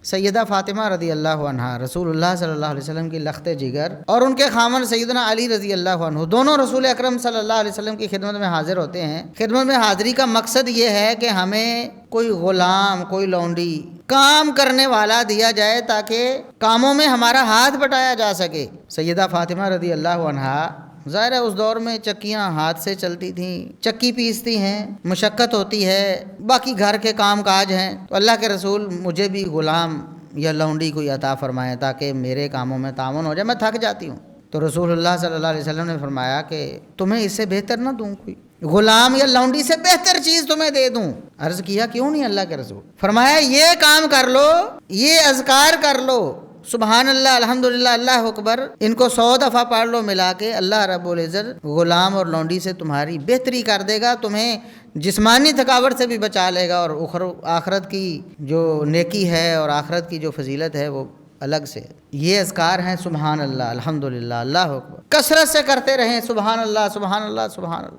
سیدہ فاطمہ رضی اللہ عنہا رسول اللہ صلی اللہ علیہ وسلم کی لخت جگر اور ان کے خامن سیدنا علی رضی اللہ عنہ دونوں رسول اکرم صلی اللہ علیہ وسلم کی خدمت میں حاضر ہوتے ہیں۔ خدمت میں حاضری کا مقصد یہ ہے کہ ہمیں کوئی غلام، کوئی لونڈی کام کرنے والا دیا جائے تاکہ کاموں میں ہمارا ہاتھ بٹایا جا سکے۔ سیدہ فاطمہ رضی اللہ عنہا ظاہر ہے اس دور میں چکیاں ہاتھ سے چلتی تھیں، چکی پیستی ہیں، مشقت ہوتی ہے، باقی گھر کے کام کاج ہیں، تو اللہ کے رسول مجھے بھی غلام یا لونڈی کوئی عطا فرمائے تاکہ میرے کاموں میں تعاون ہو جائے، میں تھک جاتی ہوں۔ تو رسول اللہ صلی اللہ علیہ وسلم نے فرمایا کہ تمہیں اس سے بہتر نہ دوں، کوئی غلام یا لونڈی سے بہتر چیز تمہیں دے دوں۔ عرض کیا کیوں نہیں اللہ کے رسول؟ فرمایا یہ کام کر لو، یہ اذکار کر لو، سبحان اللہ، الحمدللہ، اللہ اکبر، ان کو 100 دفعہ پڑھ لو ملا کے، اللہ رب العزت غلام اور لونڈی سے تمہاری بہتری کر دے گا، تمہیں جسمانی تھکاوٹ سے بھی بچا لے گا، اور آخرت کی جو نیکی ہے اور آخرت کی جو فضیلت ہے وہ الگ سے۔ یہ اذکار ہیں سبحان اللہ، الحمدللہ، اللہ اکبر، کثرت سے کرتے رہیں، سبحان اللہ، سبحان اللہ، سبحان اللہ۔